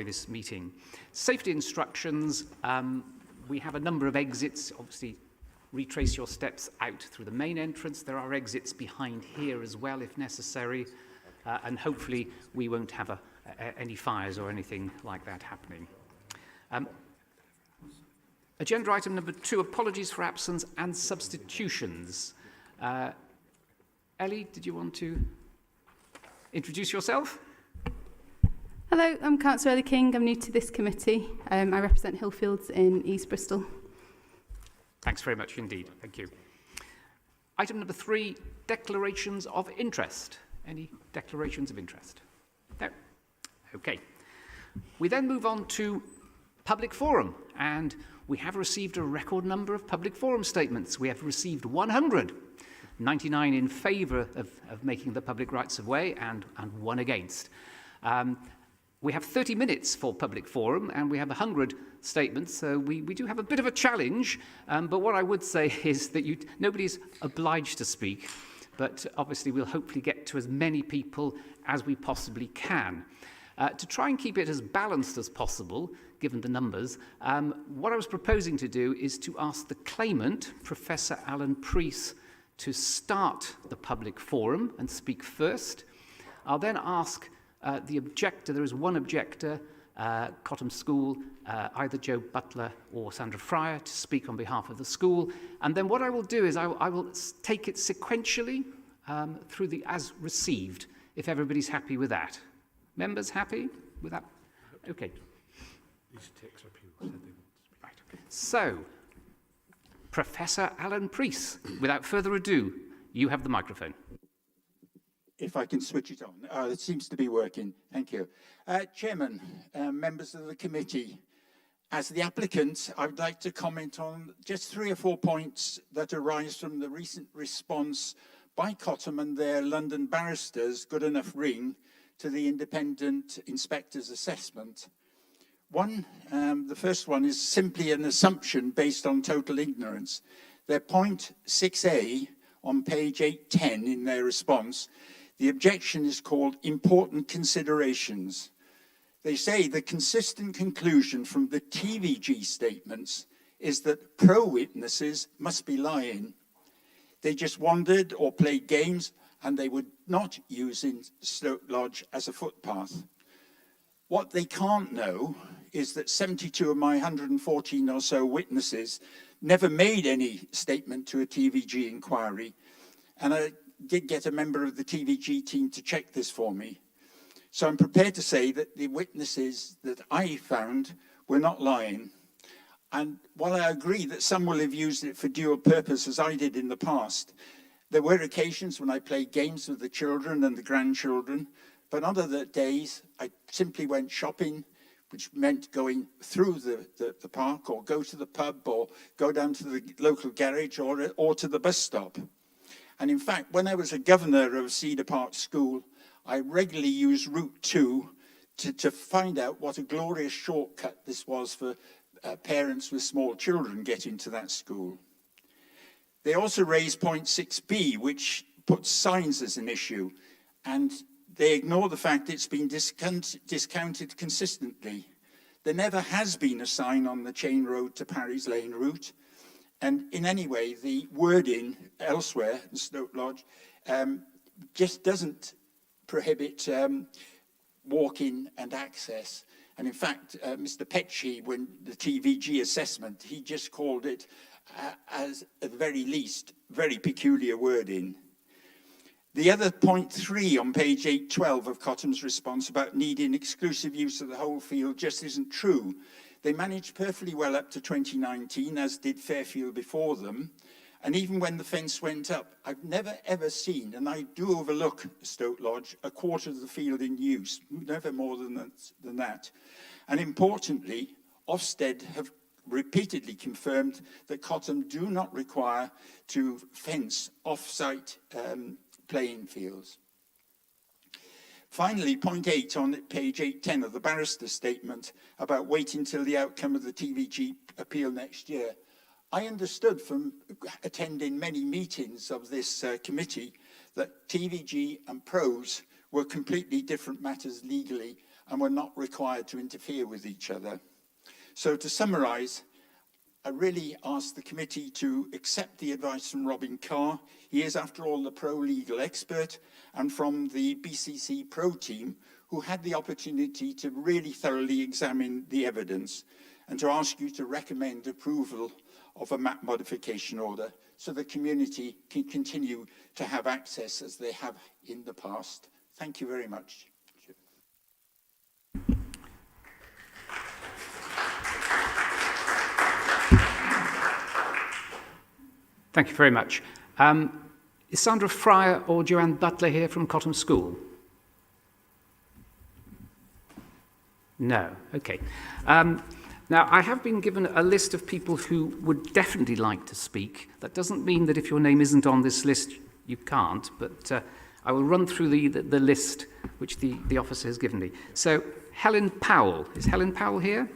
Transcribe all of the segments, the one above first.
this meeting. Safety instructions, we have a number of exits. Obviously, retrace your steps out through the main entrance. There are exits behind here as well if necessary, and hopefully we won't have any fires or anything like that happening. Agenda item number 2, apologies for absence and substitutions. Ellie, did you want to introduce yourself? Hello, I'm Councillor Ellie King. I'm new to this committee. I represent Hillfields in East Bristol. Thanks very much indeed. Thank you. Item number 3, declarations of interest. Any declarations of interest? No? Okay. We then move on to public forum, and we have received a record number of public forum statements. We have received 100, 99 in favour of making the public rights of way and 1 against. We have 30 minutes for public forum and we have 100 statements, so we do have a bit of a challenge, but what I would say is that nobody's obliged to speak, but obviously we'll hopefully get to as many people as we possibly can. To try and keep it as balanced as possible, given the numbers, what I was proposing to do is to ask the claimant, Professor Alan Preece, to start the public forum and speak first. I'll then ask the objector, there is one objector, Cottam School, either Joe Butler or Sandra Fryer, to speak on behalf of the school. And then what I will do is I will take it sequentially through the as received, if everybody's happy with that. Members happy with that? Okay. Right. So, Professor Alan Preece, without further ado, you have the microphone. If I can switch it on. It seems to be working. Thank you. Chairman, members of the committee, as the applicant, I would like to comment on just 3 or 4 points that arise from the recent response by Cottam and their London barristers, Good Enough Ring, to the independent inspector's assessment. The first one is simply an assumption based on total ignorance. Their point 6A on page 810 in their response, the objection is called important considerations. They say the consistent conclusion from the TVG statements is that pro-witnesses must be lying. They just wandered or played games and they would not use in Stoke Lodge as a footpath. What they can't know is that 72 of my 114 or so witnesses never made any statement to a TVG inquiry, and I did get a member of the TVG team to check this for me. So I'm prepared to say that the witnesses that I found were not lying. And while I agree that some will have used it for dual purpose, as I did in the past, there were occasions when I played games with the children and the grandchildren, but on other days I simply went shopping, which meant going through the park or go to the pub or go down to the local garage or to the bus stop. And in fact, when I was a governor of Cedar Park School, I regularly used Route 2 to find out what a glorious shortcut this was for parents with small children getting to that school. They also raised point 6B, which puts signs as an issue, and they ignore the fact it's been discounted consistently. There never has been a sign on the Chain Road to Parry's Lane route, and in any way, the wording elsewhere in Stoke Lodge just doesn't prohibit walking and access. And in fact, Mr. Petchy, when the TVG assessment, he just called it, as at the very least, very peculiar wording. The other point 3 on page 812 of Cottam's response about needing exclusive use of the whole field just isn't true. They managed perfectly well up to 2019, as did Fairfield before them. And even when the fence went up, I've never ever seen, and I do overlook Stoke Lodge, a quarter of the field in use, never more than that. And importantly, Ofsted have repeatedly confirmed that Cottam do not require to fence off-site playing fields. Finally, point 8 on page 810 of the barrister's statement about waiting till the outcome of the TVG appeal next year. I understood from attending many meetings of this committee that TVG and pros were completely different matters legally, and were not required to interfere with each other. So to summarise, I really ask the committee to accept the advice from Robin Carr. He is, after all, the pro-legal expert, and from the BCC Pro team, who had the opportunity to really thoroughly examine the evidence, and to ask you to recommend approval of a map modification order so the community can continue to have access as they have in the past. Thank you very much. Thank you very much. Is Sandra Fryer or Joanne Butler here from Cottam School? No, okay. Now, I have been given a list of people who would definitely like to speak. That doesn't mean that if your name isn't on this list, you can't, but I will run through the list which the officer has given me. So, Helen Powell. Is Helen Powell here?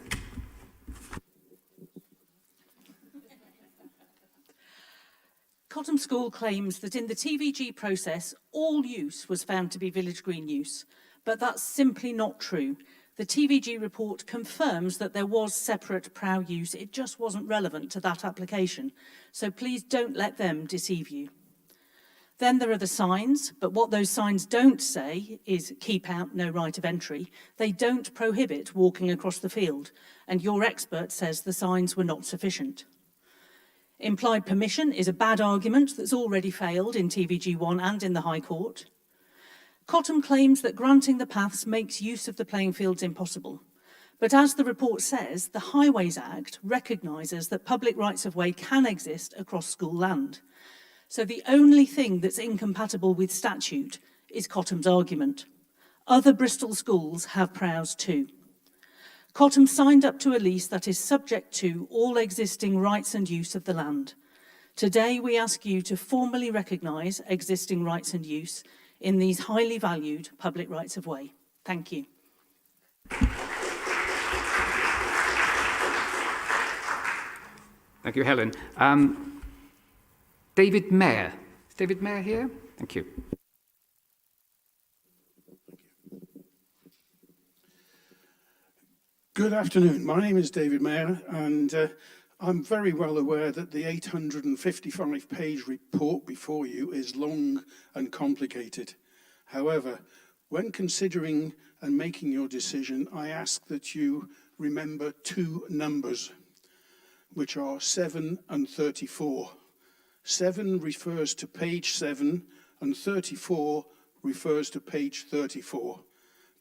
Cottam School claims that in the TVG process, all use was found to be village green use, but that's simply not true. The TVG report confirms that there was separate PROW use, it just wasn't relevant to that application. So please don't let them deceive you. Then there are the signs, but what those signs don't say is keep out, no right of entry. They don't prohibit walking across the field, and your expert says the signs were not sufficient. Implied permission is a bad argument that's already failed in TVG1 and in the High Court. Cottam claims that granting the paths makes use of the playing fields impossible. But as the report says, the Highways Act recognises that public rights of way can exist across school land. So the only thing that's incompatible with statute is Cottam's argument. Other Bristol schools have PROWs too. Cottam signed up to a lease that is subject to all existing rights and use of the land. Today, we ask you to formally recognise existing rights and use in these highly valued public rights of way. Thank you. Thank you, Helen. David Mayer. Is David Mayer here? Thank you. Good afternoon. My name is David Mayer, and I'm very well aware that the 855-page report before you is long and complicated. However, when considering and making your decision, I ask that you remember two numbers, which are 7 and 34. 7 refers to page 7, and 34 refers to page 34.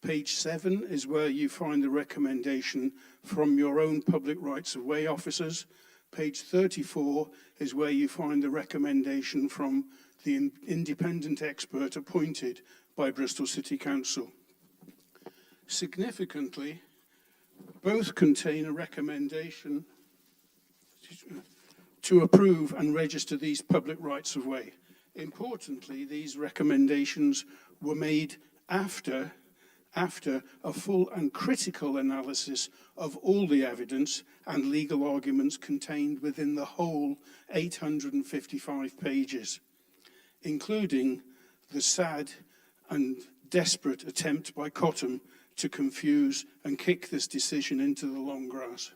Page 7 is where you find the recommendation from your own public rights of way officers. Page 34 is where you find the recommendation from the independent expert appointed by Bristol City Council. Significantly, both contain a recommendation to approve and register these public rights of way. Importantly, these recommendations were made after a full and critical analysis of all the evidence and legal arguments contained within the whole 855 pages, including the sad and desperate attempt by Cottam to confuse and kick this decision into the long grass.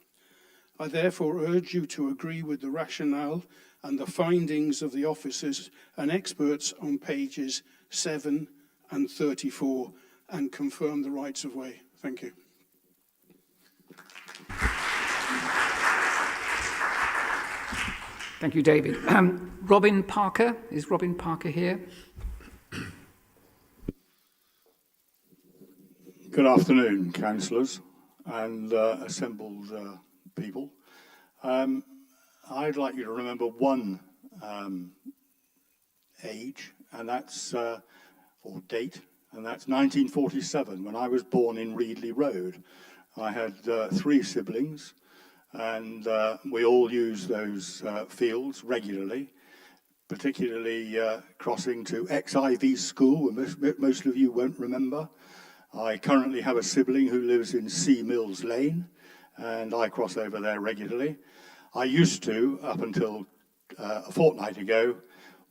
I therefore urge you to agree with the rationale and the findings of the officers and experts on pages 7 and 34 and confirm the rights of way. Thank you. Thank you, David. Robin Parker. Is Robin Parker here? Good afternoon, councillors and assembled people. I'd like you to remember one age, and that's, or date, and that's 1947, when I was born in Reedley Road. I had 3 siblings, and we all used those fields regularly, particularly crossing to ex-Ivy School, most of you won't remember. I currently have a sibling who lives in Sea Mills Lane, and I cross over there regularly. I used to, up until a fortnight ago,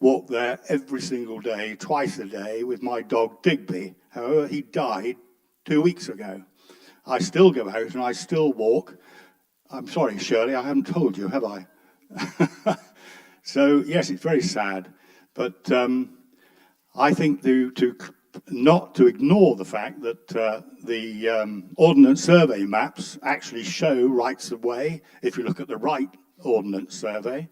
walk there every single day, twice a day, with my dog Digby. However, he died 2 weeks ago. I still go out and I still walk. I'm sorry, Shirley, I haven't told you, have I? So, yes, it's very sad. But I think not to ignore the fact that the Ordnance Survey maps actually show rights of way, if you look at the right Ordnance Survey,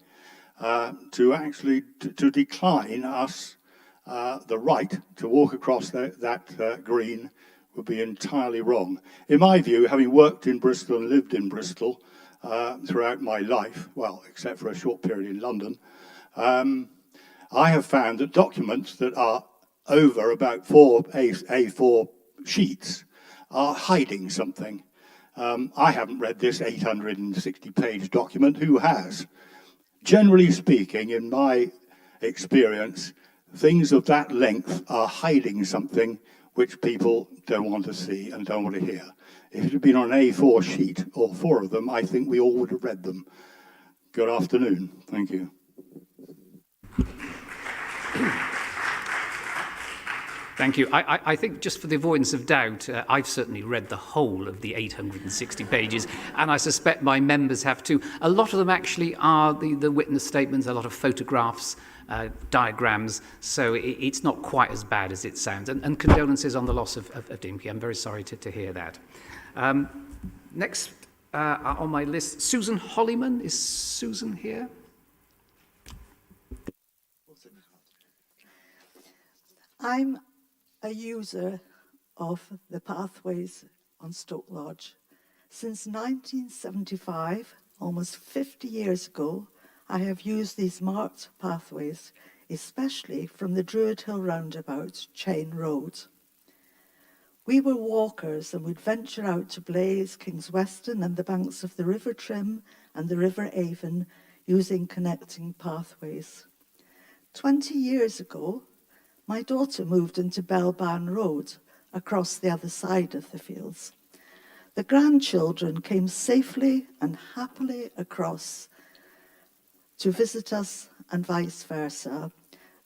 to decline us the right to walk across that green would be entirely wrong. In my view, having worked in Bristol and lived in Bristol throughout my life, well, except for a short period in London, I have found that documents that are over about 4 A4 sheets are hiding something. I haven't read this 860-page document. Who has? Generally speaking, in my experience, things of that length are hiding something which people don't want to see and don't want to hear. If it had been on an A4 sheet, or 4 of them, I think we all would have read them. Good afternoon. Thank you. Thank you. I think just for the avoidance of doubt, I've certainly read the whole of the 860 pages, and I suspect my members have too. A lot of them actually are the witness statements, a lot of photographs, diagrams, so it's not quite as bad as it sounds. And condolences on the loss of Dimky. I'm very sorry to hear that. Next on my list, Susan Hollyman. Is Susan here? I'm a user of the pathways on Stoke Lodge. Since 1975, almost 50 years ago, I have used these marked pathways, especially from the Druid Hill roundabout, Chain Road. We were walkers and would venture out to Blaze, King's Weston and the banks of the River Trim and the River Avon using connecting pathways. 20 years ago, my daughter moved into Belban Road, across the other side of the fields. The grandchildren came safely and happily across to visit us and vice versa.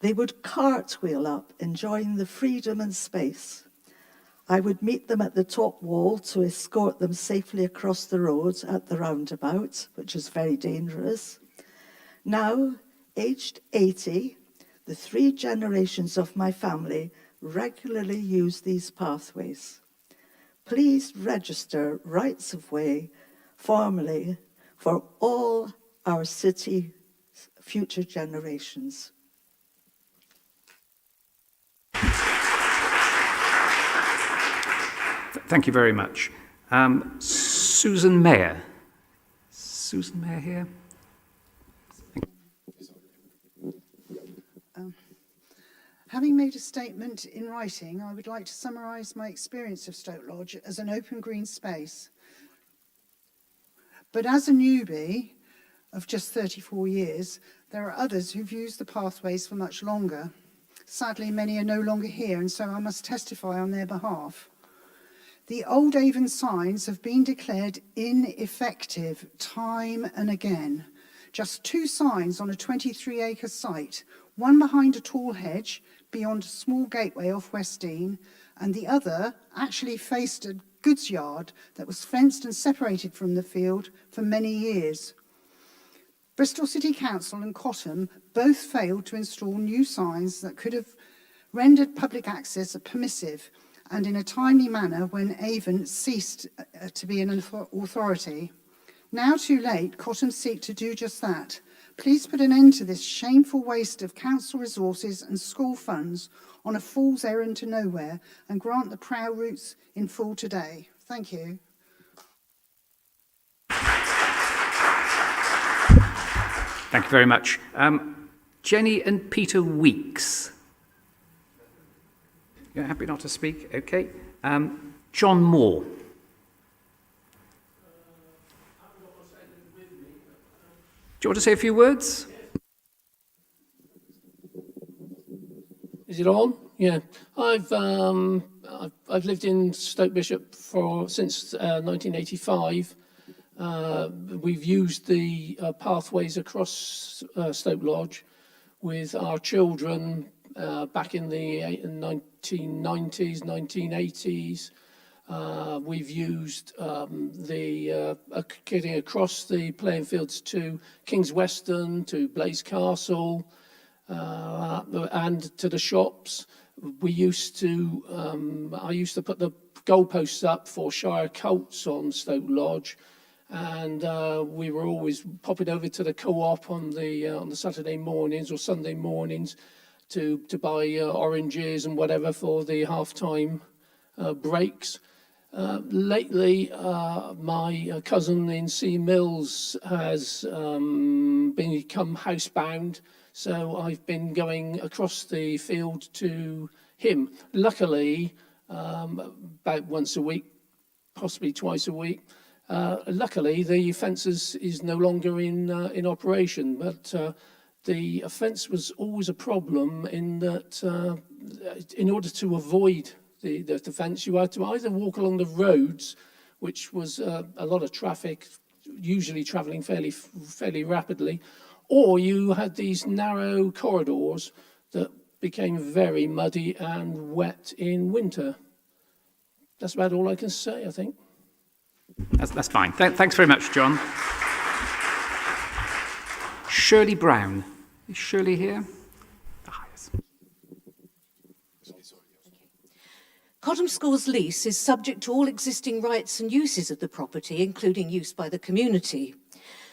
They would cartwheel up, enjoying the freedom and space. I would meet them at the top wall to escort them safely across the road at the roundabout, which is very dangerous. Now, aged 80, the 3 generations of my family regularly use these pathways. Please register rights of way formally for all our city future generations. Thank you very much. Susan Mayer. Susan Mayer here. Having made a statement in writing, I would like to summarise my experience of Stoke Lodge as an open green space. But as a newbie of just 34 years, there are others who've used the pathways for much longer. Sadly, many are no longer here, and so I must testify on their behalf. The old Avon signs have been declared ineffective time and again. Just 2 signs on a 23-acre site, one behind a tall hedge beyond a small gateway off West Dean, and the other actually faced a goods yard that was fenced and separated from the field for many years. Bristol City Council and Cottam both failed to install new signs that could have rendered public access permissive and in a timely manner when Avon ceased to be an authority. Now too late, Cottam seek to do just that. Please put an end to this shameful waste of council resources and school funds on a fool's errand to nowhere and grant the prow routes in full today. Thank you. Thank you very much. Jenny and Peter Weeks. You're happy not to speak? Okay. John Moore. Do you want to say a few words? Is it on? Yeah. I've lived in Stoke Bishop since 1985. We've used the pathways across Stoke Lodge with our children back in the 1990s, 1980s. We've used getting across the playing fields to King's Weston, to Blaise Castle, and to the shops. I used to put the goalposts up for Shire Colts on Stoke Lodge, and we were always popping over to the co-op on the Saturday mornings or Sunday mornings to buy oranges and whatever for the half-time breaks. Lately, my cousin in Sea Mills has become housebound, so I've been going across the field to him. Luckily, about once a week, possibly twice a week. Luckily, the fence is no longer in operation, but the fence was always a problem in that in order to avoid the fence, you had to either walk along the roads, which was a lot of traffic, usually travelling fairly rapidly, or you had these narrow corridors that became very muddy and wet in winter. That's about all I can say, I think. That's fine. Thanks very much, John. Shirley Brown. Is Shirley here? Ah, yes. Cottam School's lease is subject to all existing rights and uses of the property, including use by the community.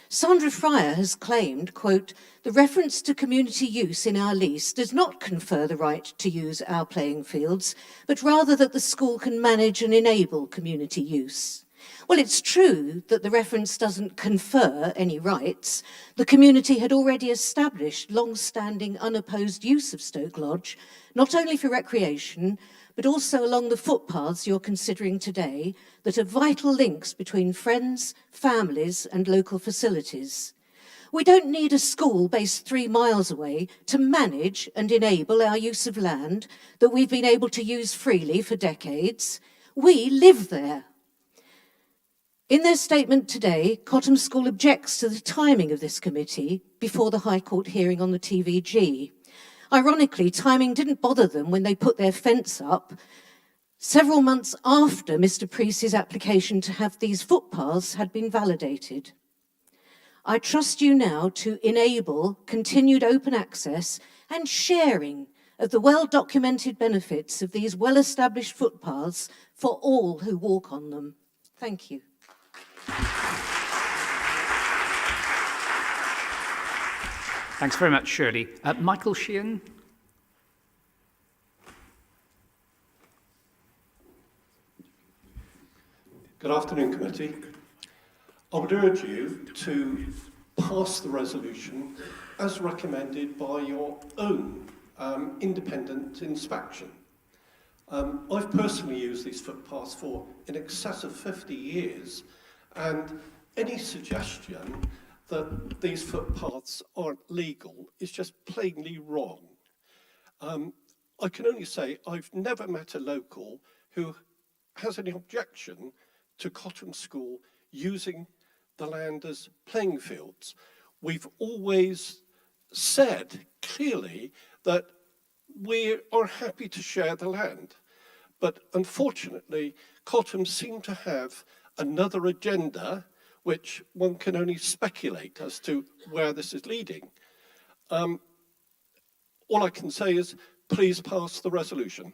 Sandra Fryer has claimed, quote, "The reference to community use in our lease does not confer the right to use our playing fields, but rather that the school can manage and enable community use." Well, it's true that the reference doesn't confer any rights. The community had already established long-standing unopposed use of Stoke Lodge, not only for recreation, but also along the footpaths you're considering today that are vital links between friends, families, and local facilities. We don't need a school based 3 miles away to manage and enable our use of land that we've been able to use freely for decades. We live there. In their statement today, Cottam School objects to the timing of this committee before the High Court hearing on the TVG. Ironically, timing didn't bother them when they put their fence up several months after Mr. Priest's application to have these footpaths had been validated. I trust you now to enable continued open access and sharing of the well-documented benefits of these well-established footpaths for all who walk on them. Thank you. Thanks very much, Shirley. Michael Sheehan. Good afternoon, committee. I would urge you to pass the resolution as recommended by your own independent inspection. I've personally used these footpaths for in excess of 50 years, and any suggestion that these footpaths aren't legal is just plainly wrong. I can only say I've never met a local who has any objection to Cottam School using the land as playing fields. We've always said clearly that we are happy to share the land. But unfortunately, Cottam seem to have another agenda, which one can only speculate as to where this is leading. All I can say is, please pass the resolution.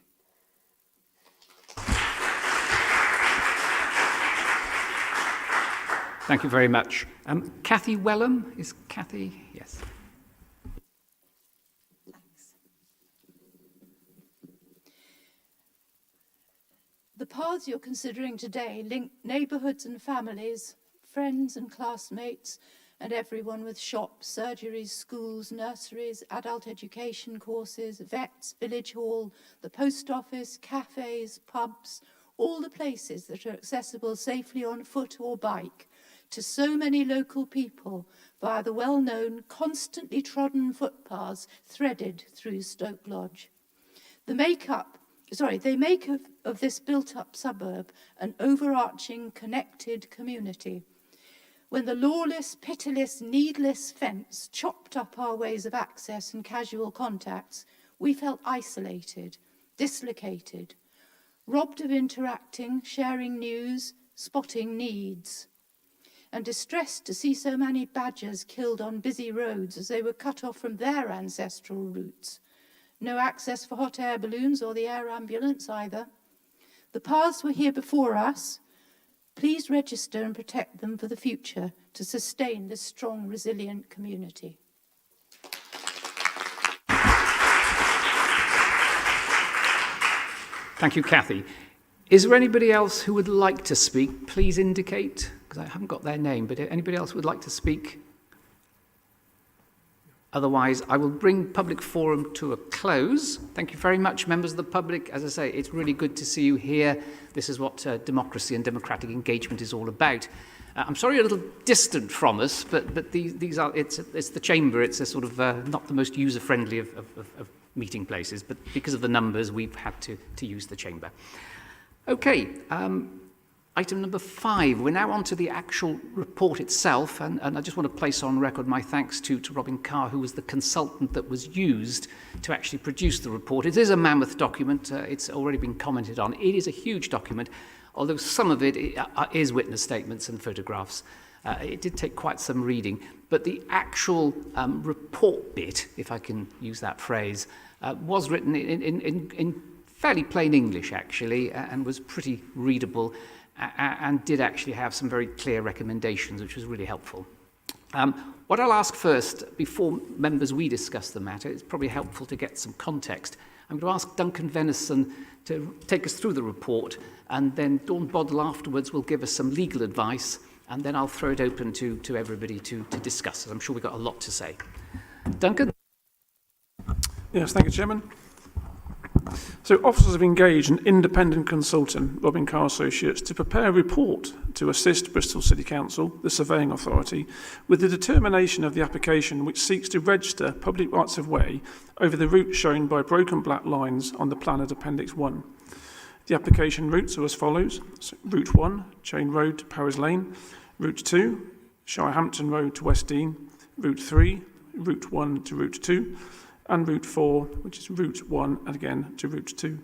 Thank you very much. Cathy Wellham. Is Cathy? Yes. The paths you're considering today link neighbourhoods and families, friends and classmates, and everyone with shops, surgeries, schools, nurseries, adult education courses, vets, village hall, the post office, cafes, pubs, all the places that are accessible safely on foot or bike to so many local people via the well-known, constantly trodden footpaths threaded through Stoke Lodge. They make of this built-up suburb an overarching, connected community. When the lawless, pitiless, needless fence chopped up our ways of access and casual contacts, we felt isolated, dislocated. robbed of interacting, sharing news, spotting needs, and distressed to see so many badgers killed on busy roads as they were cut off from their ancestral routes. No access for hot air balloons or the air ambulance either. The paths were here before us. Please register and protect them for the future to sustain this strong, resilient community. Thank you, Kathy. Is there anybody else who would like to speak? Please indicate, because I haven't got their name, but anybody else who would like to speak? Otherwise, I will bring public forum to a close. Thank you very much, members of the public. As I say, it's really good to see you here. This is what democracy and democratic engagement is all about. I'm sorry you're a little distant from us, but these are, it's the chamber. It's a sort of not the most user-friendly of meeting places, but because of the numbers, we've had to use the chamber. Okay, item number 5. We're now on to the actual report itself, and I just want to place on record my thanks to Robin Carr, who was the consultant that was used to actually produce the report. It is a mammoth document. It's already been commented on. It is a huge document, although some of it is witness statements and photographs. It did take quite some reading, but the actual report bit, if I can use that phrase, was written in fairly plain English, actually, and was pretty readable, and did actually have some very clear recommendations, which was really helpful. What I'll ask first, before members we discuss the matter, it's probably helpful to get some context. I'm going to ask Duncan Venison to take us through the report, and then Dawn Boddle afterwards will give us some legal advice, and then I'll throw it open to everybody to discuss. I'm sure we've got a lot to say. Duncan? Yes, thank you, Chairman. So officers have engaged an independent consultant, Robin Carr Associates, to prepare a report to assist Bristol City Council, the surveying authority, with the determination of the application which seeks to register public rights of way over the route shown by broken black lines on the plan at Appendix 1. The application routes are as follows. So, Route 1, Chain Road to Powers Lane. Route 2, Shirehampton Road to West Dean. Route 3, Route 1 to Route 2. And Route 4, which is Route 1, and again to Route 2.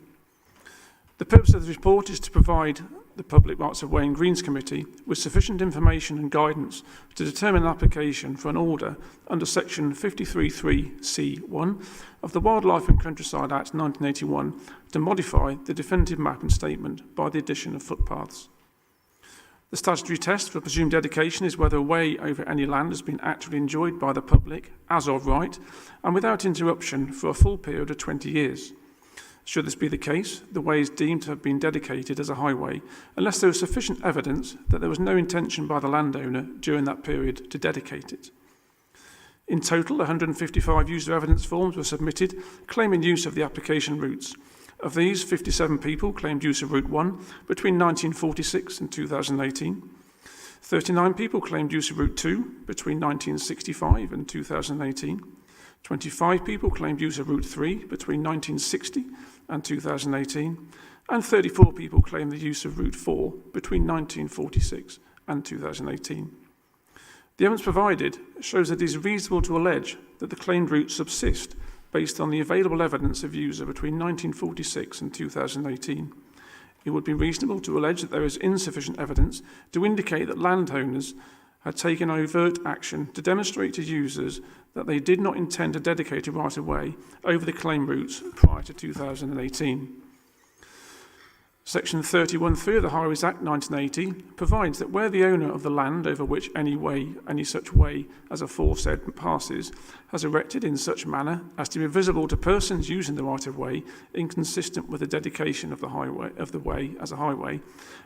The purpose of the report is to provide the Public Rights of Way and Greens Committee with sufficient information and guidance to determine an application for an order under Section 53(3)(c)(1) of the Wildlife and Countryside Act 1981 to modify the definitive map and statement by the addition of footpaths. The statutory test for presumed dedication is whether a way over any land has been actually enjoyed by the public as of right and without interruption for a full period of 20 years. Should this be the case, the way is deemed to have been dedicated as a highway unless there is sufficient evidence that there was no intention by the landowner during that period to dedicate it. In total, 155 user evidence forms were submitted claiming use of the application routes. Of these, 57 people claimed use of Route 1 between 1946 and 2018. 39 people claimed use of Route 2 between 1965 and 2018. 25 people claimed use of Route 3 between 1960 and 2018. And 34 people claimed the use of Route 4 between 1946 and 2018. The evidence provided shows that it is reasonable to allege that the claimed routes subsist based on the available evidence of user between 1946 and 2018. It would be reasonable to allege that there is insufficient evidence to indicate that landowners had taken overt action to demonstrate to users that they did not intend to dedicate a right-of-way over the claimed routes prior to 2018. Section 31(3) of the Highways Act 1980 provides that where the owner of the land over which any such way as aforesaid passes has erected in such manner as to be visible to persons using the right-of-way inconsistent with the dedication of the way as a highway,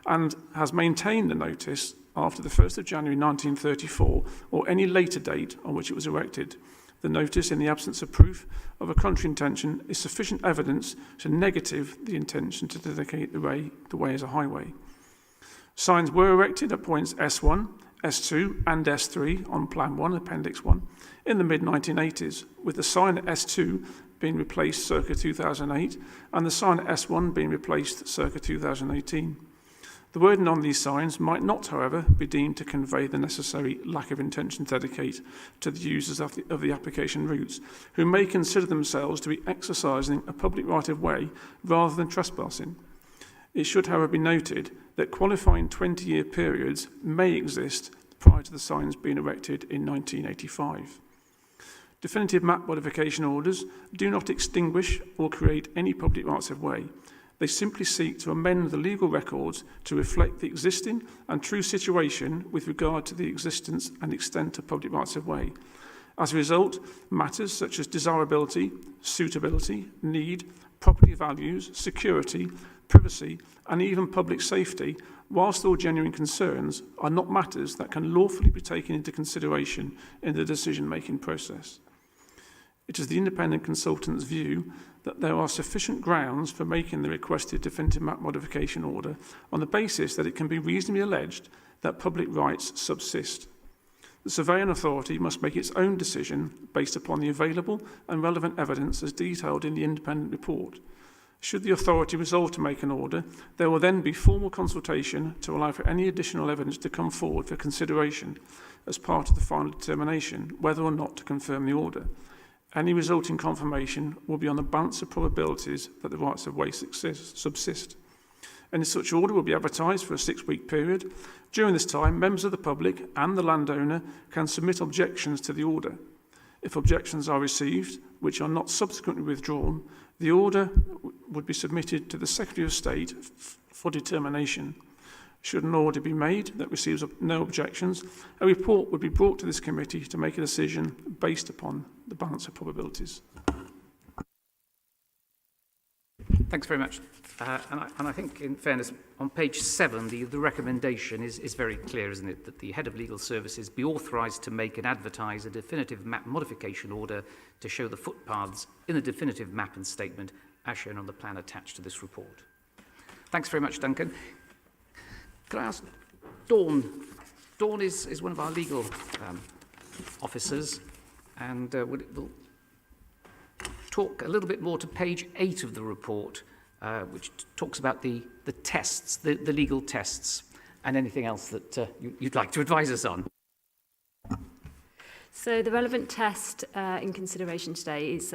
and has maintained the notice after the 1st of January 1934 or any later date on which it was erected. The notice, in the absence of proof of a contrary intention, is sufficient evidence to negative the intention to dedicate the way as a highway. Signs were erected at points S1, S2 and S3 on Plan 1, Appendix 1, in the mid-1980s, with the sign at S2 being replaced circa 2008 and the sign at S1 being replaced circa 2018. The wording on these signs might not, however, be deemed to convey the necessary lack of intention to dedicate to the users of the application routes, who may consider themselves to be exercising a public right-of-way rather than trespassing. It should, however, be noted that qualifying 20-year periods may exist prior to the signs being erected in 1985. Definitive map modification orders do not extinguish or create any public rights of way. They simply seek to amend the legal records to reflect the existing and true situation with regard to the existence and extent of public rights of way. As a result, matters such as desirability, suitability, need, property values, security, privacy, and even public safety, whilst all genuine concerns, are not matters that can lawfully be taken into consideration in the decision-making process. It is the independent consultant's view that there are sufficient grounds for making the requested definitive map modification order on the basis that it can be reasonably alleged that public rights subsist. The surveying authority must make its own decision based upon the available and relevant evidence as detailed in the independent report. Should the authority resolve to make an order, there will then be formal consultation to allow for any additional evidence to come forward for consideration as part of the final determination whether or not to confirm the order. Any resulting confirmation will be on the balance of probabilities that the rights of way subsist. Any such order will be advertised for a 6-week period. During this time, members of the public and the landowner can submit objections to the order. If objections are received, which are not subsequently withdrawn, the order would be submitted to the Secretary of State for determination. Should an order be made that receives no objections, a report would be brought to this committee to make a decision based upon the balance of probabilities. Thanks very much. And I think, in fairness, on page 7, the recommendation is very clear, isn't it, that the Head of Legal Services be authorised to make and advertise a definitive map modification order to show the footpaths in the definitive map and statement as shown on the plan attached to this report. Thanks very much, Duncan. Could I ask Dawn? Dawn is one of our legal officers, and will talk a little bit more to page 8 of the report, which talks about the tests, the legal tests, and anything else that you'd like to advise us on. So the relevant test in consideration today is,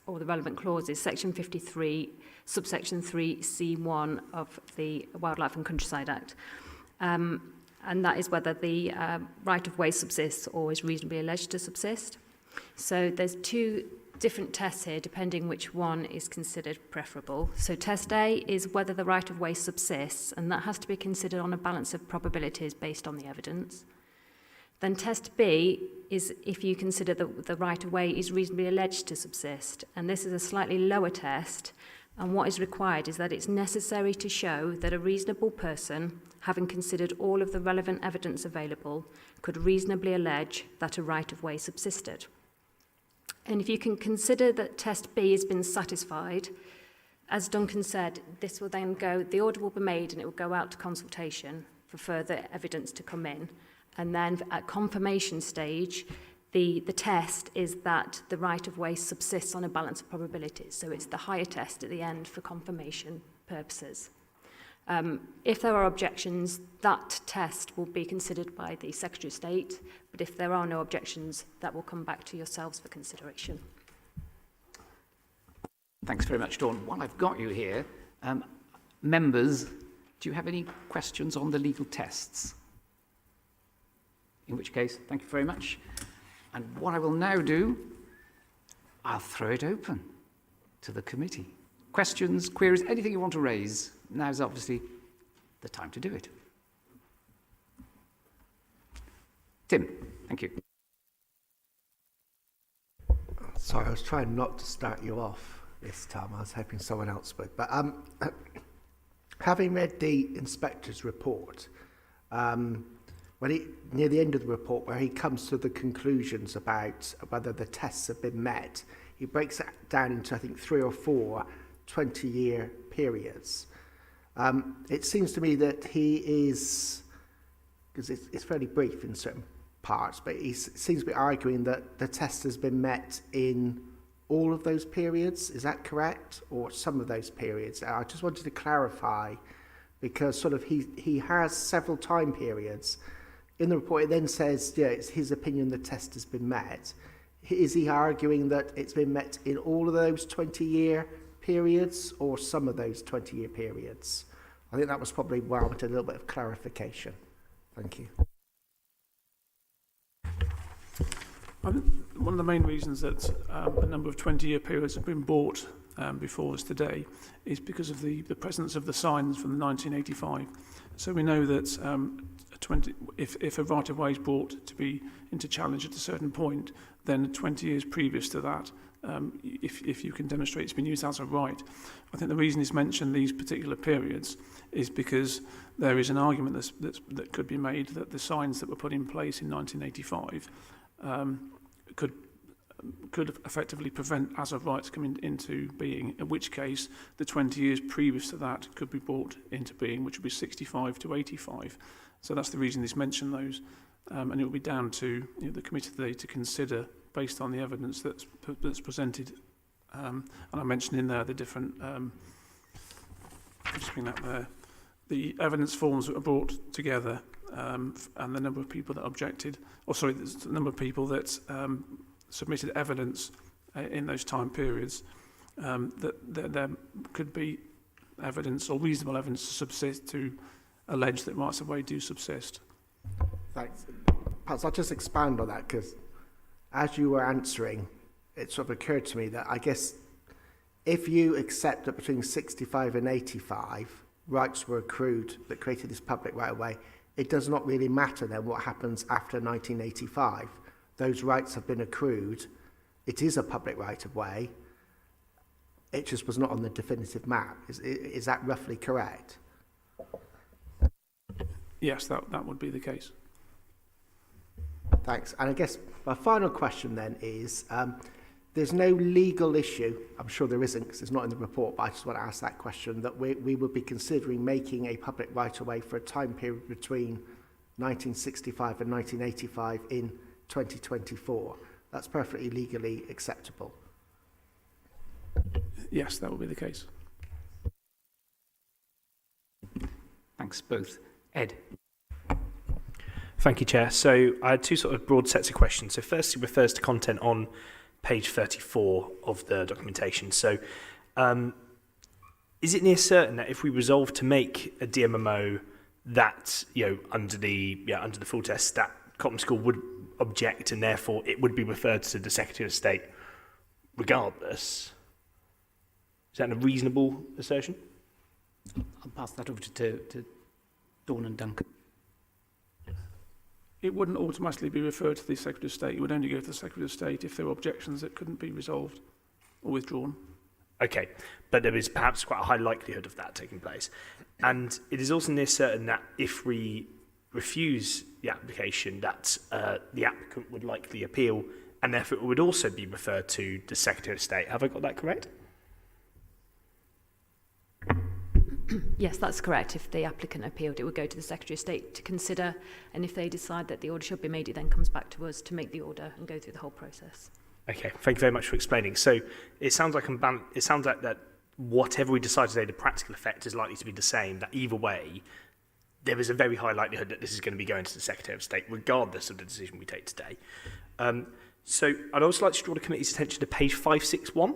or the relevant clause is section 53, subsection 3C1 of the Wildlife and Countryside Act. And that is whether the right of way subsists or is reasonably alleged to subsist. So there's two different tests here, depending which one is considered preferable. So test A is whether the right of way subsists, and that has to be considered on a balance of probabilities based on the evidence. Then test B is if you consider that the right of way is reasonably alleged to subsist, and this is a slightly lower test, and what is required is that it's necessary to show that a reasonable person, having considered all of the relevant evidence available, could reasonably allege that a right of way subsisted. And if you can consider that test B has been satisfied, as Duncan said, this will then go, the order will be made and it will go out to consultation for further evidence to come in. And then at confirmation stage, the test is that the right of way subsists on a balance of probabilities. So it's the higher test at the end for confirmation purposes. If there are objections, that test will be considered by the Secretary of State, but if there are no objections, that will come back to yourselves for consideration. Thanks very much, Dawn. While I've got you here, members, do you have any questions on the legal tests? In which case, thank you very much. And what I will now do, I'll throw it open to the committee. Questions, queries, anything you want to raise, now's obviously the time to do it. Tim, thank you. Sorry, I was trying not to start you off this time. I was hoping someone else would. But having read the inspector's report, near the end of the report where he comes to the conclusions about whether the tests have been met, he breaks it down into, I think, 3 or 4 20-year periods. It seems to me that he is, because it's fairly brief in certain parts, but he seems to be arguing that the test has been met in all of those periods. Is that correct? Or some of those periods? I just wanted to clarify, because sort of he has several time periods. In the report, it then says, yeah, it's his opinion the test has been met. Is he arguing that it's been met in all of those 20-year periods or some of those 20-year periods? I think that was probably where I wanted a little bit of clarification. Thank you. One of the main reasons that a number of 20-year periods have been bought before us today is because of the presence of the signs from 1985. So we know that if a right-of-way is brought to be into challenge at a certain point, then 20 years previous to that, if you can demonstrate it's been used as a right. I think the reason he's mentioned these particular periods is because there is an argument that could be made that the signs that were put in place in 1985 could effectively prevent as of rights coming into being, in which case the 20 years previous to that could be brought into being, which would be 65 to 85. So that's the reason he's mentioned those, and it will be down to the committee today to consider based on the evidence that's presented. And I mentioned in there the different, I'll just bring that there, the evidence forms that were brought together and the number of people that objected, the number of people that submitted evidence in those time periods, that there could be evidence or reasonable evidence to subsist to allege that rights of way do subsist. Thanks. Perhaps I'll just expand on that, because as you were answering, it sort of occurred to me that I guess if you accept that between 65 and 85 rights were accrued that created this public right of way, it does not really matter then what happens after 1985. Those rights have been accrued. It is a public right of way. It just was not on the definitive map. Is that roughly correct? Yes, that would be the case. Thanks. And I guess my final question then is, there's no legal issue, I'm sure there isn't because it's not in the report, but I just want to ask that question, that we would be considering making a public right-of-way for a time period between 1965 and 1985 in 2024. That's perfectly legally acceptable. Yes, that would be the case. Thanks both. Ed. Thank you, Chair. So I had two sort of broad sets of questions. So first, it refers to content on page 34 of the documentation. So is it near certain that if we resolve to make a DMMO that, under the full test, that Cottam School would object and therefore it would be referred to the Secretary of State regardless? Is that a reasonable assertion? I'll pass that over to Dawn and Duncan. It wouldn't automatically be referred to the Secretary of State. It would only go to the Secretary of State if there were objections that couldn't be resolved or withdrawn. Okay, but there is perhaps quite a high likelihood of that taking place. And it is also near certain that if we refuse the application, that the applicant would likely appeal, and therefore it would also be referred to the Secretary of State. Have I got that correct? Yes, that's correct. If the applicant appealed, it would go to the Secretary of State to consider, and if they decide that the order should be made, it then comes back to us to make the order and go through the whole process. Okay, thank you very much for explaining. So it sounds like that whatever we decide today, the practical effect is likely to be the same, that either way, there is a very high likelihood that this is going to be going to the Secretary of State, regardless of the decision we take today. So I'd also like to draw the committee's attention to page 561.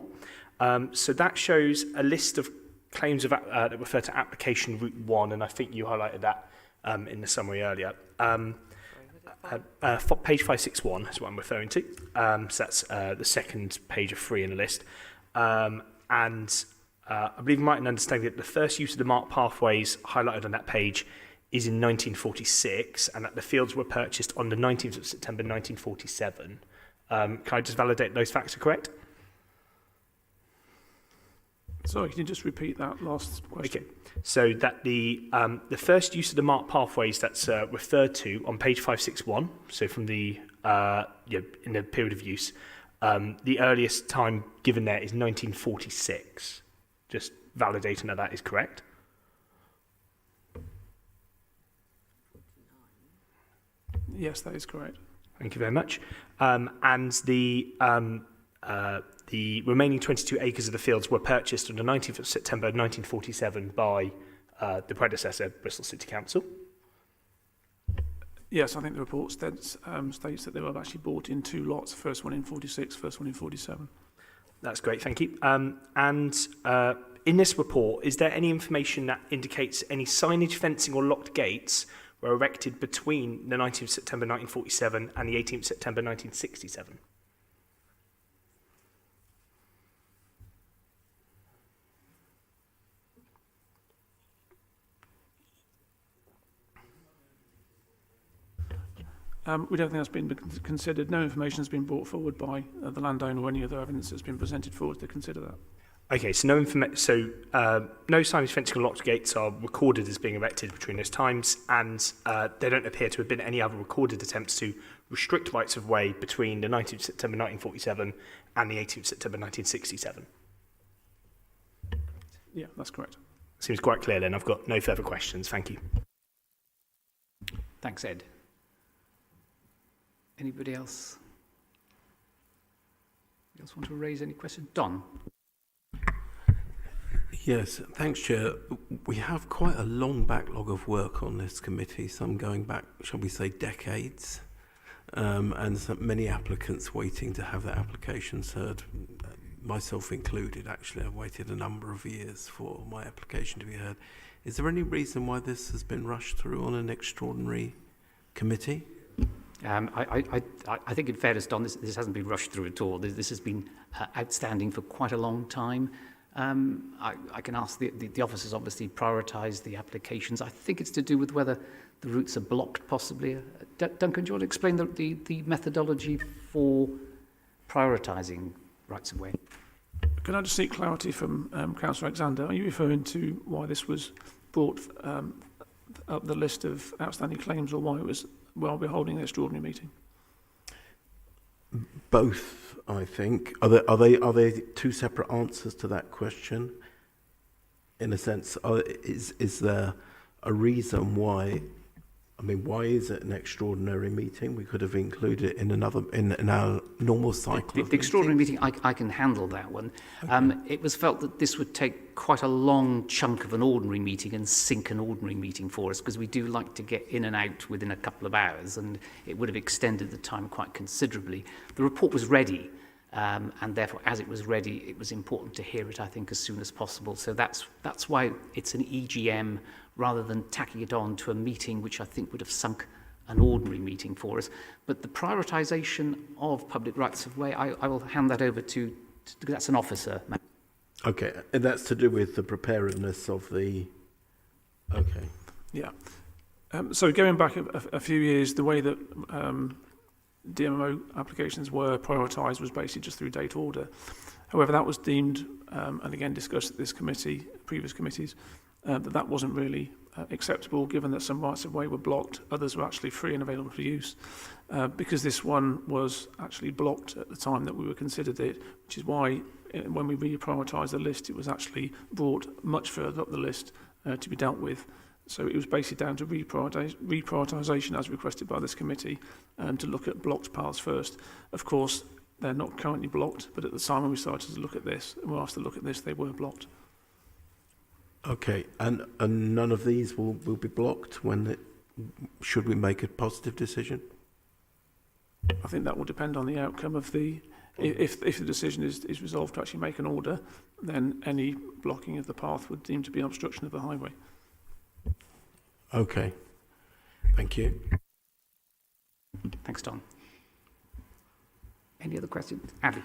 So that shows a list of claims that refer to application route 1, and I think you highlighted that in the summary earlier. Page 561 is what I'm referring to. So that's the second page of 3 in the list. And I believe I'm right in understanding that the first use of the marked pathways highlighted on that page is in 1946, and that the fields were purchased on the 19th of September 1947. Can I just validate those facts are correct? Sorry, can you just repeat that last question? Okay, so that the first use of the marked pathways that's referred to on page 561, so from the in the period of use, the earliest time given there is 1946. Just validating that is correct. Yes, that is correct. Thank you very much. And the remaining 22 acres of the fields were purchased on the 19th of September 1947 by the predecessor, Bristol City Council. Yes, I think the report states that they were actually bought in 2 lots, first one in 46, first one in 47. That's great, thank you. And in this report, is there any information that indicates any signage, fencing or locked gates were erected between the 19th of September 1947 and the 18th of September 1967? We don't think that's been considered. No information has been brought forward by the landowner or any other evidence that's been presented forward to consider that. Okay, so no signage, fencing or locked gates are recorded as being erected between those times, and there don't appear to have been any other recorded attempts to restrict rights of way between the 19th of September 1947 and the 18th of September 1967. Yeah, that's correct. Seems quite clear then. I've got no further questions. Thank you. Thanks, Ed. Anybody else? Anybody else want to raise any questions? Don? Yes, thanks, Chair. We have quite a long backlog of work on this committee, some going back, shall we say, decades, and many applicants waiting to have their applications heard, myself included. Actually, I've waited a number of years for my application to be heard. Is there any reason why this has been rushed through on an extraordinary committee? I think in fairness, Don, this hasn't been rushed through at all. This has been outstanding for quite a long time. I can ask the officers obviously prioritise the applications. I think it's to do with whether the routes are blocked possibly. Duncan, do you want to explain the methodology for prioritising rights of way? Can I just seek clarity from Councillor Alexander? Are you referring to why this was brought up the list of outstanding claims, or why it was while we're holding the extraordinary meeting? Both, I think. Are there two separate answers to that question? In a sense, is there a reason why? I mean, why is it an extraordinary meeting? We could have included it in our normal cycle. The extraordinary meeting, I can handle that one. Okay. It was felt that this would take quite a long chunk of an ordinary meeting and sink an ordinary meeting for us, because we do like to get in and out within a couple of hours, and it would have extended the time quite considerably. The report was ready, and therefore, as it was ready, it was important to hear it, I think, as soon as possible. So that's why it's an EGM, rather than tacking it on to a meeting which I think would have sunk an ordinary meeting for us. But the prioritisation of public rights of way, I will hand that over to that's an officer. Okay, and that's to do with the preparedness of the... Okay. Yeah. So going back a few years, the way that DMO applications were prioritised was basically just through date order. However, that was deemed, and again discussed at this committee, previous committees, that wasn't really acceptable, given that some rights of way were blocked, others were actually free and available for use. Because this one was actually blocked at the time that we were considered it, which is why when we reprioritised the list, it was actually brought much further up the list to be dealt with. So it was basically down to reprioritisation as requested by this committee, and to look at blocked paths first. Of course, they're not currently blocked, but at the time when we started to look at this, and we were asked to look at this, they were blocked. Okay, and none of these will be blocked should we make a positive decision? I think that will depend on the outcome of the... If the decision is resolved to actually make an order, then any blocking of the path would deem to be obstruction of the highway. Okay, thank you. Thanks, Tom. Any other questions? Abby.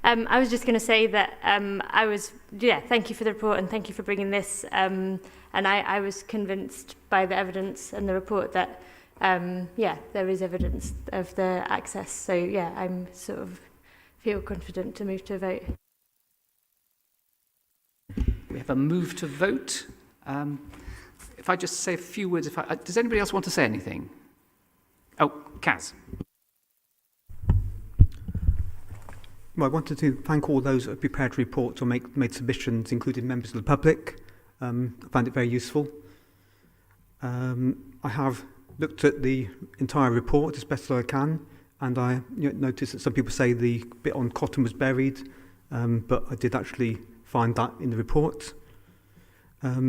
I was just going to say that thank you for the report and thank you for bringing this. And I was convinced by the evidence and the report that, there is evidence of the access. So, I'm sort of feel confident to move to a vote. We have a move to vote. If I just say a few words, does anybody else want to say anything? Oh, Kaz. Well, I wanted to thank all those that have prepared reports or made submissions, including members of the public. I found it very useful. I have looked at the entire report as best as I can, and I noticed that some people say the bit on cotton was buried, but I did actually find that in the report. I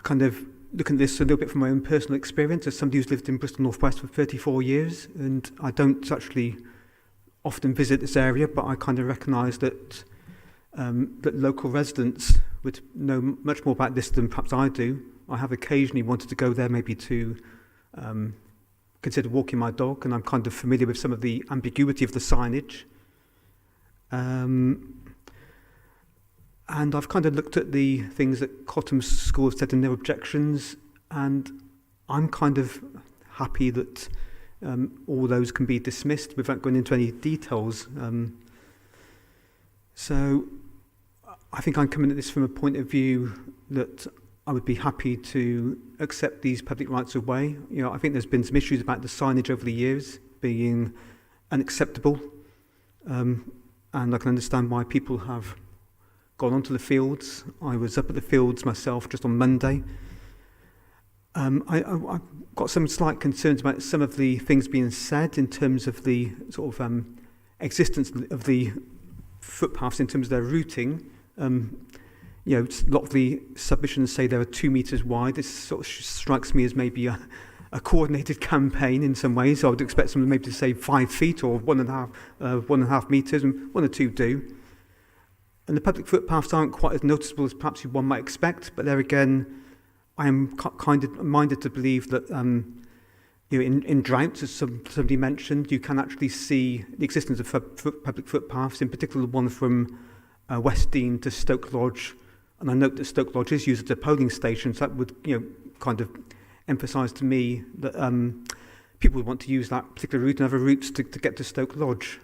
kind of looking at this a little bit from my own personal experience as somebody who's lived in Bristol North West for 34 years, and I don't actually often visit this area, but I kind of recognise that that local residents would know much more about this than perhaps I do. I have occasionally wanted to go there maybe to consider walking my dog, and I'm kind of familiar with some of the ambiguity of the signage. And I've kind of looked at the things that Cottam School have said in their objections, and I'm kind of happy that all those can be dismissed without going into any details. So I think I'm coming at this from a point of view that I would be happy to accept these public rights of way. You know, I think there's been some issues about the signage over the years being unacceptable, and I can understand why people have gone onto the fields. I was up at the fields myself just on Monday. I've got some slight concerns about some of the things being said in terms of the sort of existence of the footpaths in terms of their routing. You know, a lot of the submissions say they are 2 metres wide. This sort of strikes me as maybe a coordinated campaign in some ways. So I would expect someone maybe to say 5 feet or 1.5 metres, and one or two do. And the public footpaths aren't quite as noticeable as perhaps one might expect, but there again, I am kind of minded to believe that you know, in droughts, as somebody mentioned, you can actually see the existence of public footpaths, in particular the one from West Dean to Stoke Lodge. And I note that Stoke Lodge is used as a polling station, so that would, you know, kind of emphasise to me that people would want to use that particular route and other routes to get to Stoke Lodge.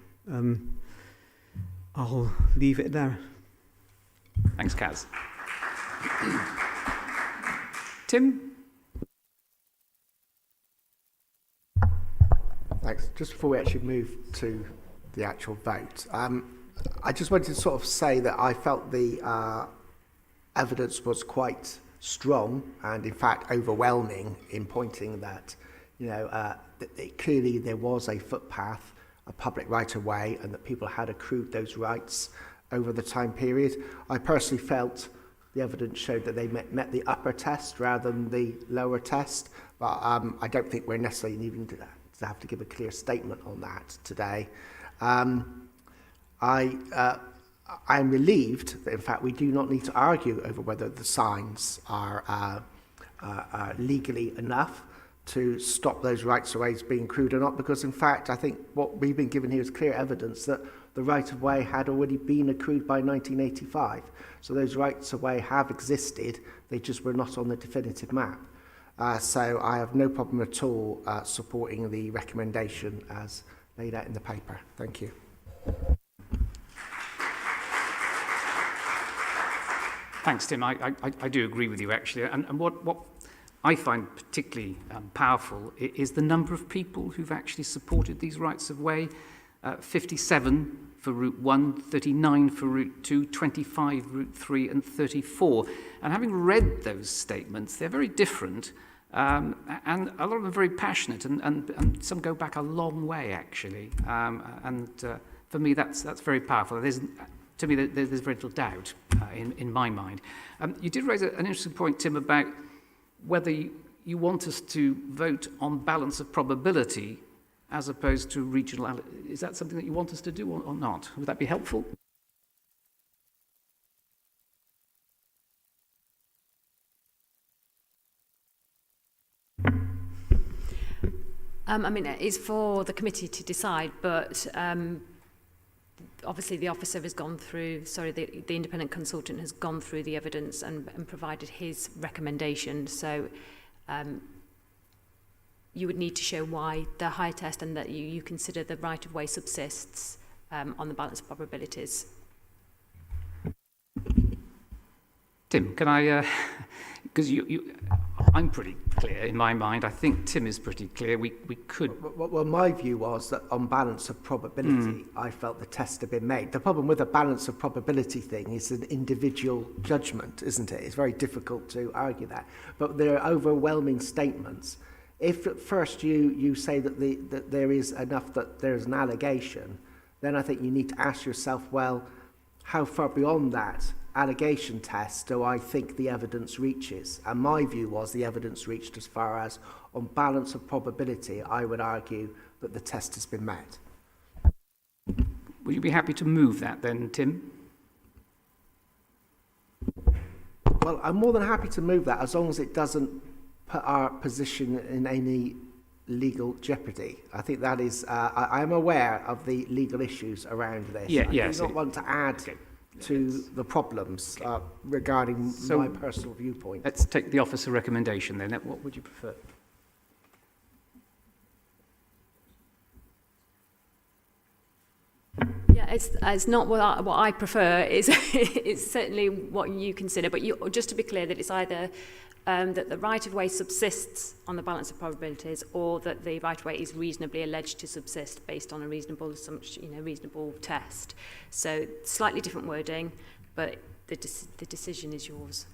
I'll leave it there. Thanks, Kaz. Tim? Thanks. Just before we actually move to the actual vote, I just wanted to sort of say that I felt the evidence was quite strong and, in fact, overwhelming in pointing that, you know, that clearly there was a footpath, a public right-of-way, and that people had accrued those rights over the time period. I personally felt the evidence showed that they met the upper test rather than the lower test, but I don't think we're necessarily needing to have to give a clear statement on that today. I'm relieved that, in fact, we do not need to argue over whether the signs are legally enough to stop those rights-of-ways being accrued or not, because, in fact, I think what we've been given here is clear evidence that the right-of-way had already been accrued by 1985. So those rights-of-way have existed, they just were not on the definitive map. So I have no problem at all supporting the recommendation as laid out in the paper. Thank you. Thanks, Tim. I do agree with you, actually. And what I find particularly powerful is the number of people who've actually supported these rights of way. 57 for Route 1, 39 for Route 2, 25 Route 3 and 34. And having read those statements, they're very different. And a lot of them are very passionate, and some go back a long way, actually. For me, that's very powerful. To me, there's very little doubt in my mind. You did raise an interesting point, Tim, about whether you want us to vote on balance of probability as opposed to regional. Is that something that you want us to do or not? Would that be helpful? I mean, it's for the committee to decide, but obviously the officer has gone through, the independent consultant has gone through the evidence and provided his recommendation. So you would need to show why the high test and that you consider the right-of-way subsists on the balance of probabilities. Tim, can I, because I'm pretty clear in my mind. I think Tim is pretty clear. We could. Well, my view was that on balance of probability, I felt the test had been made. The problem with a balance of probability thing is an individual judgment, isn't it? It's very difficult to argue that. But there are overwhelming statements. If at first you say that there is enough that there's an allegation, then I think you need to ask yourself, well, how far beyond that allegation test do I think the evidence reaches? And my view was the evidence reached as far as, on balance of probability, I would argue that the test has been met. Would you be happy to move that then, Tim? Well, I'm more than happy to move that as long as it doesn't put our position in any legal jeopardy. I think that is, I am aware of the legal issues around this. I do not want to add to the problems regarding my personal viewpoint. Let's take the officer recommendation then. What would you prefer? Yeah, it's not what I prefer. It's certainly what you consider. But just to be clear, that it's either that the right-of-way subsists on the balance of probabilities, or that the right-of-way is reasonably alleged to subsist based on a reasonable assumption, reasonable test. So slightly different wording, but the decision is yours.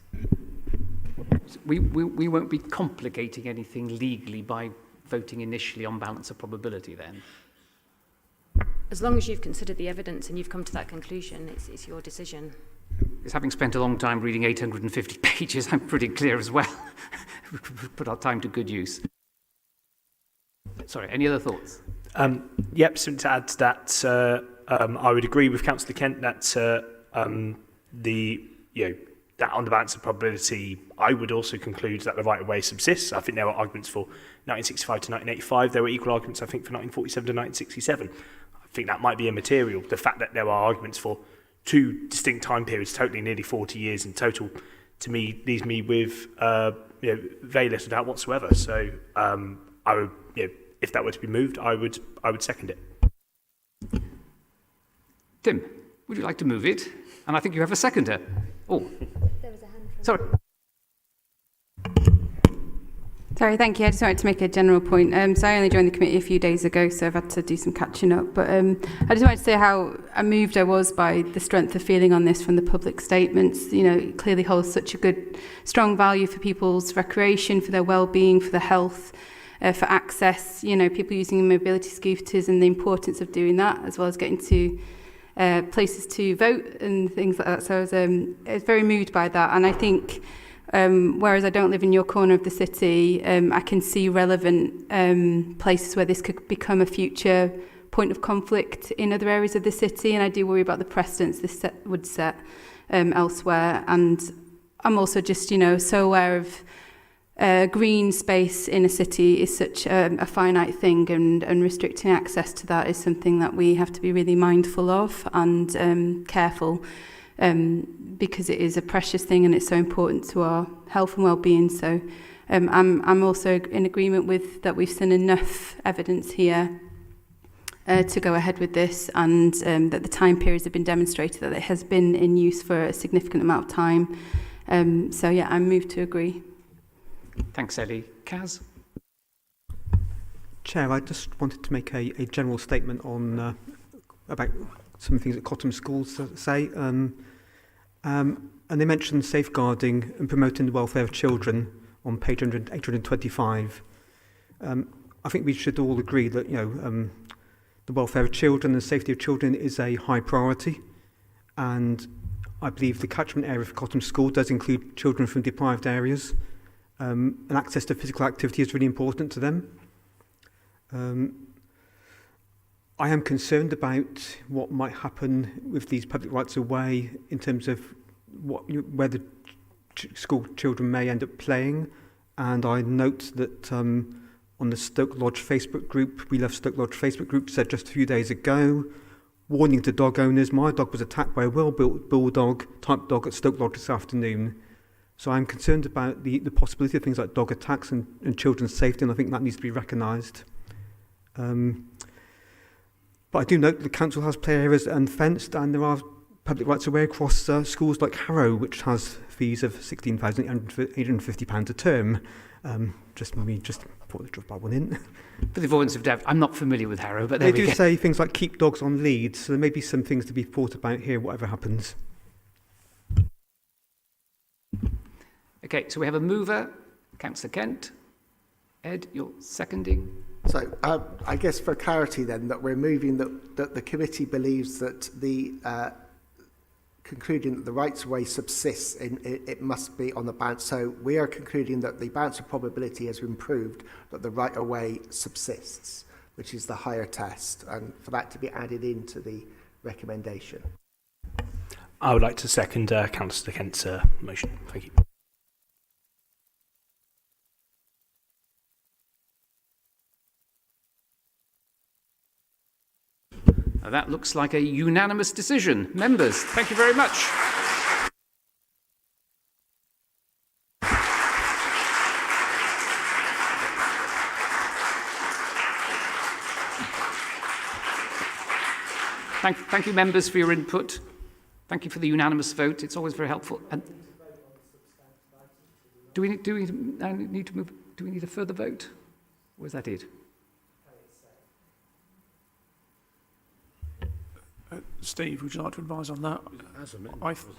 We won't be complicating anything legally by voting initially on balance of probability then? As long as you've considered the evidence and you've come to that conclusion, it's your decision. Because having spent a long time reading 850 pages, I'm pretty clear as well. We could put our time to good use. Sorry, any other thoughts? Yep, something to add to that. I would agree with Councillor Kent that that on the balance of probability, I would also conclude that the right of way subsists. I think there were arguments for 1965 to 1985. There were equal arguments, I think, for 1947 to 1967. I think that might be immaterial. The fact that there are arguments for two distinct time periods, totally nearly 40 years in total, to me leaves me with very little doubt whatsoever. So I would, if that were to be moved, I would second it. Tim, would you like to move it? And I think you have a seconder. Oh, There was a hand from sorry. Sorry, thank you. I just wanted to make a general point. So I only joined the committee a few days ago, so I've had to do some catching up. But I just wanted to say how moved I was by the strength of feeling on this from the public statements. It clearly holds such a good, strong value for people's recreation, for their well-being, for their health, for access. People using mobility scooters and the importance of doing that, as well as getting to places to vote and things like that. So I was very moved by that, and I think. Whereas I don't live in your corner of the city, I can see relevant places where this could become a future point of conflict in other areas of the city, and I do worry about the precedents this would set elsewhere. And I'm also just, so aware of green space in a city is such a finite thing, and restricting access to that is something that we have to be really mindful of and careful. Because it is a precious thing and it's so important to our health and well-being. So I'm also in agreement with that we've seen enough evidence here to go ahead with this, and that the time periods have been demonstrated that it has been in use for a significant amount of time. So yeah, I'm moved to agree. Thanks, Ellie. Kaz? Chair, I just wanted to make a general statement on about some things that Cottam schools say. And they mentioned safeguarding and promoting the welfare of children on page 825. I think we should all agree that the welfare of children and the safety of children is a high priority, and I believe the catchment area for Cottam School does include children from deprived areas, and access to physical activity is really important to them. I am concerned about what might happen with these public rights of way in terms of where the school children may end up playing, and I note that on the Stoke Lodge Facebook group, We Love Stoke Lodge Facebook group, said just a few days ago, warning to dog owners, my dog was attacked by a well-built bulldog type dog at Stoke Lodge this afternoon. So I'm concerned about the possibility of things like dog attacks and children's safety, and I think that needs to be recognised. But I do note the council has play areas unfenced, and there are public rights of way across schools like Harrow, which has fees of £16,850 a term. Just thought I'd drop that one in. For the avoidance of doubt, I'm not familiar with Harrow, but they do say things like keep dogs on lead, so there may be some things to be thought about here, whatever happens. Okay, so we have a mover, Councillor Kent. Ed, you're seconding. So I guess for clarity then, that we're moving that the committee believes that the concluding that the rights-of-way subsists, it must be on the bounce. So we are concluding that the bounce of probability has improved, that the right-of-way subsists, which is the higher test, and for that to be added into the recommendation. I would like to second Councillor Kent's motion. Thank you. That looks like a unanimous decision. Members, thank you very much. Thank you, members, for your input. Thank you for the unanimous vote. It's always very helpful. And do we need a further vote? Or is that it? Steve, would you like to advise on that?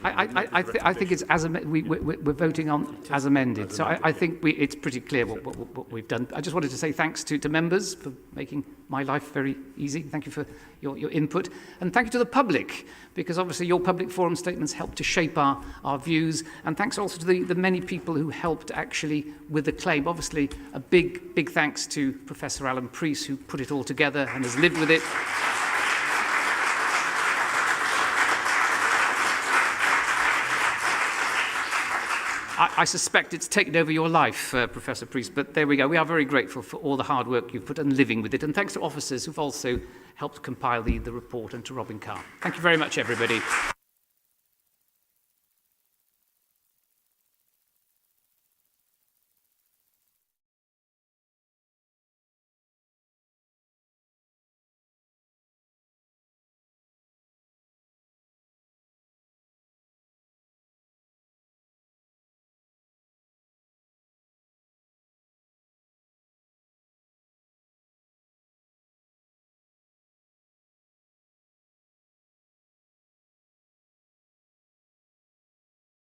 I think it's as we're voting on as amended. So I think it's pretty clear what we've done. I just wanted to say thanks to members for making my life very easy. Thank you for your input. And thank you to the public, because obviously your public forum statements help to shape our views. And thanks also to the many people who helped actually with the claim. Obviously, a big thanks to Professor Alan Preece, who put it all together and has lived with it. I suspect it's taken over your life, Professor Preece, but there we go. We are very grateful for all the hard work you've put and living with it. And thanks to officers who've also helped compile the report, and to Robin Carr. Thank you very much, everybody.